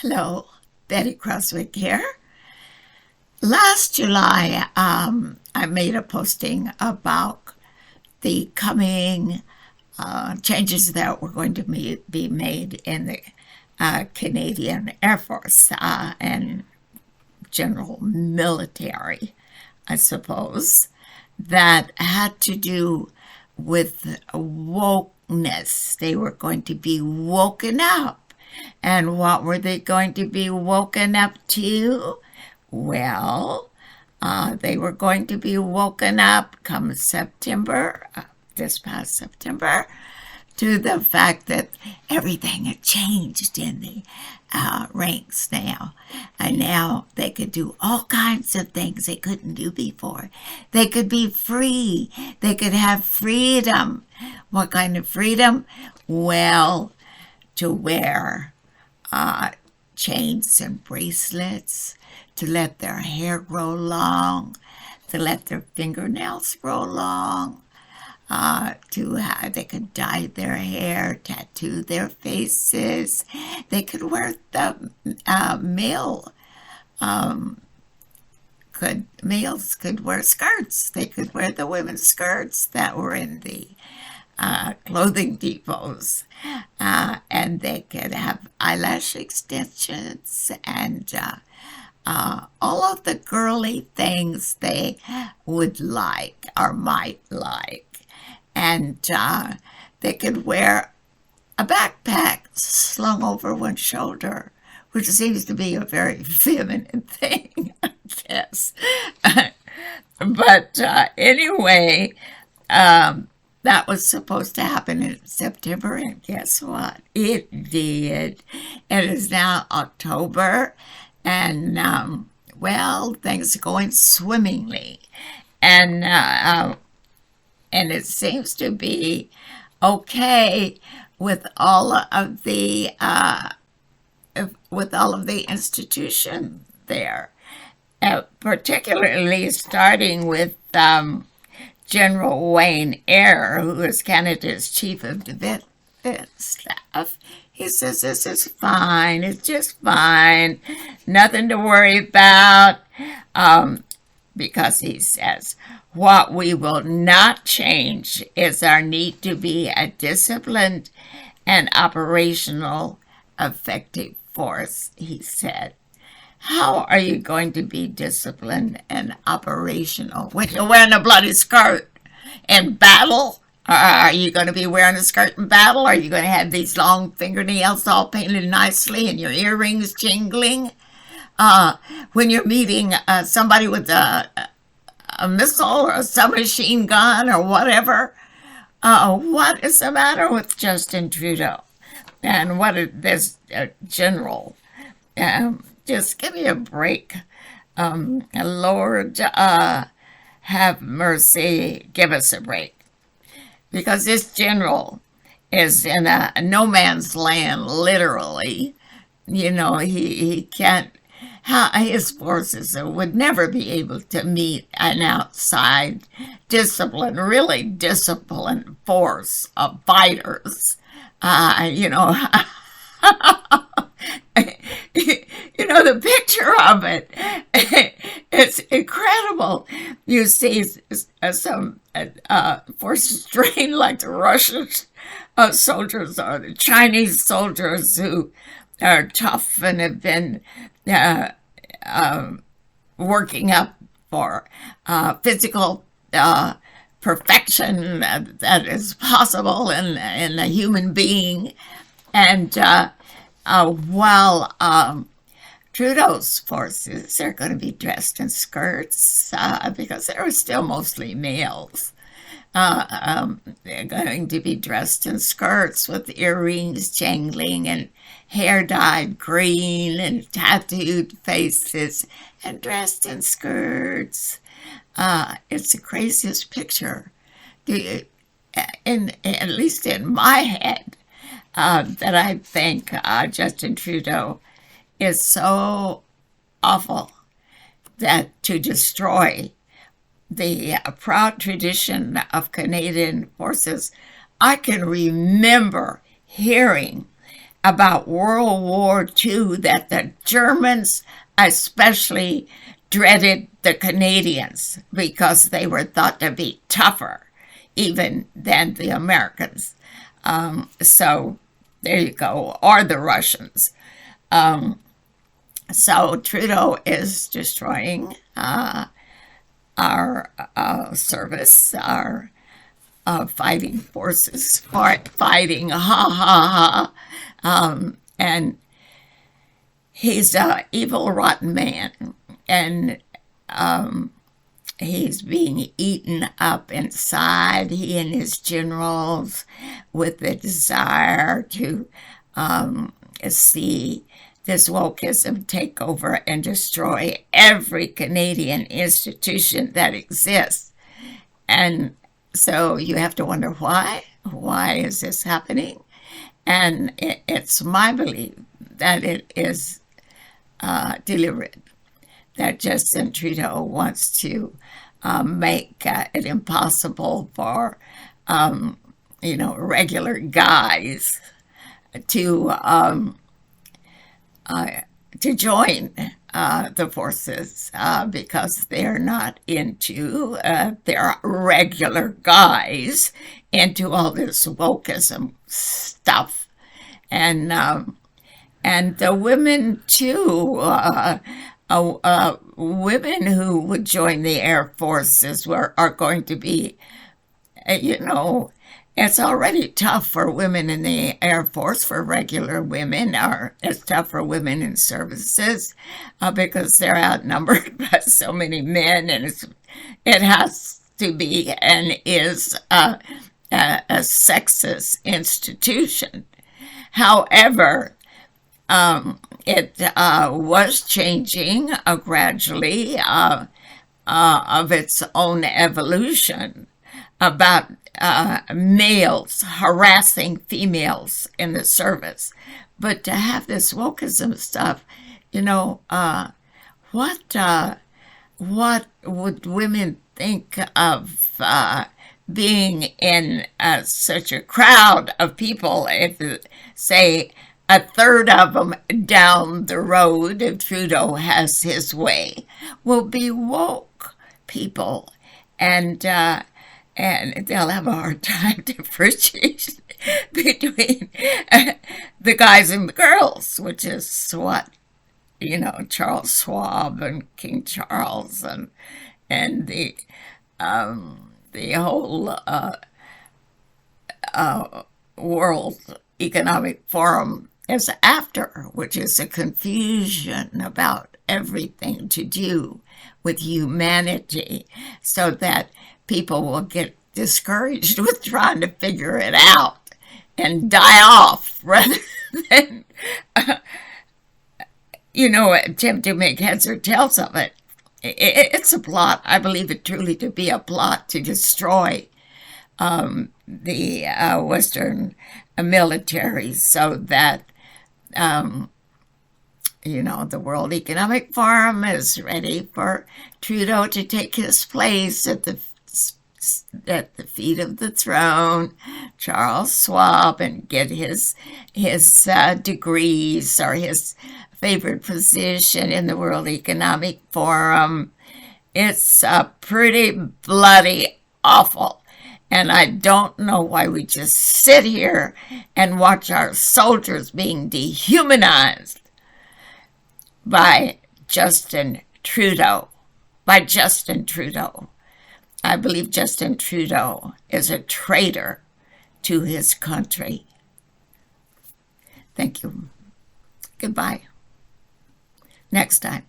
Hello, Betty Croswick here. Last July, I made a posting about the coming changes that were going to be made in the Canadian Air Force and general military, I suppose, that had to do with wokeness. They were going to be woken up. And what were they going to be woken up to? Well, they were going to be woken up come September, this past September, to the fact that everything had changed in the ranks now. And now they could do all kinds of things they couldn't do before. They could be free. They could have freedom. What kind of freedom? Well, to wear chains and bracelets, to let their hair grow long, to let their fingernails grow long, they could dye their hair, tattoo their faces. They could wear the males could wear skirts. They could wear the women's skirts that were in the clothing depots, and they could have eyelash extensions and all of the girly things they would like or might like. And they could wear a backpack slung over one shoulder, which seems to be a very feminine thing, I guess. But anyway, that was supposed to happen in September, and guess what? It did. It is now October, and well, things are going swimmingly, and it seems to be okay with all of the institution there, particularly starting with General Wayne Eyre, who is Canada's Chief of Defense Staff. He says this is fine. It's just fine. Nothing to worry about. Because he says, what we will not change is our need to be a disciplined and operational effective force, he said. How are you going to be disciplined and operational when you're wearing a bloody skirt in battle? Are you going to be wearing a skirt in battle? Are you going to have these long fingernails all painted nicely and your earrings jingling? When you're meeting somebody with a missile or a submachine gun or whatever, what is the matter with Justin Trudeau? And what is this general? Just give me a break. Lord, have mercy. Give us a break. Because this general is in a no man's land, literally. You know, he can't, his forces would never be able to meet an outside really disciplined force of fighters. You know, the picture of it, it's incredible. You see some forces trained like the Russian soldiers or the Chinese soldiers who are tough and have been working up for physical perfection that is possible in a human being. And while Trudeau's forces are going to be dressed in skirts because they were still mostly males. They're going to be dressed in skirts with earrings jangling and hair dyed green and tattooed faces and dressed in skirts. It's the craziest picture, at least in my head, that I think Justin Trudeau is so awful that to destroy the proud tradition of Canadian forces. I can remember hearing about World War II that the Germans especially dreaded the Canadians because they were thought to be tougher even than the Americans. So there you go, or the Russians. So Trudeau is destroying our service, our fighting forces, fighting, ha ha ha. And he's an evil, rotten man. And he's being eaten up inside, he and his generals, with the desire to see this wokeism take over and destroy every Canadian institution that exists. And so you have to wonder why. Why is this happening? And it's my belief that it is deliberate, that Justin Trudeau wants to make it impossible for, regular guys to join the forces because they're not into, they're regular guys into all this wokeism stuff. And the women too, women who would join the Air Forces are going to be, it's already tough for women in the Air Force, for regular women, or it's tough for women in services because they're outnumbered by so many men, and it has to be and is a sexist institution. However, it was changing gradually of its own evolution about males harassing females in the service. But to have this wokeism stuff, what would women think of being in such a crowd of people if, say, a third of them down the road, if Trudeau has his way, will be woke people, and they'll have a hard time differentiating between the guys and the girls, which is what Charles Schwab and King Charles and the whole World Economic Forum is after, which is a confusion about everything to do with humanity, so that people will get discouraged with trying to figure it out and die off rather than, attempt to make heads or tails of it. It's a plot. I believe it truly to be a plot to destroy the Western military, so that the World Economic Forum is ready for Trudeau to take his place at the feet of the throne, Charles Schwab, and get his degrees or his favored position in the World Economic Forum. It's pretty bloody awful. And I don't know why we just sit here and watch our soldiers being dehumanized by Justin Trudeau. I believe Justin Trudeau is a traitor to his country. Thank you. Goodbye. Next time.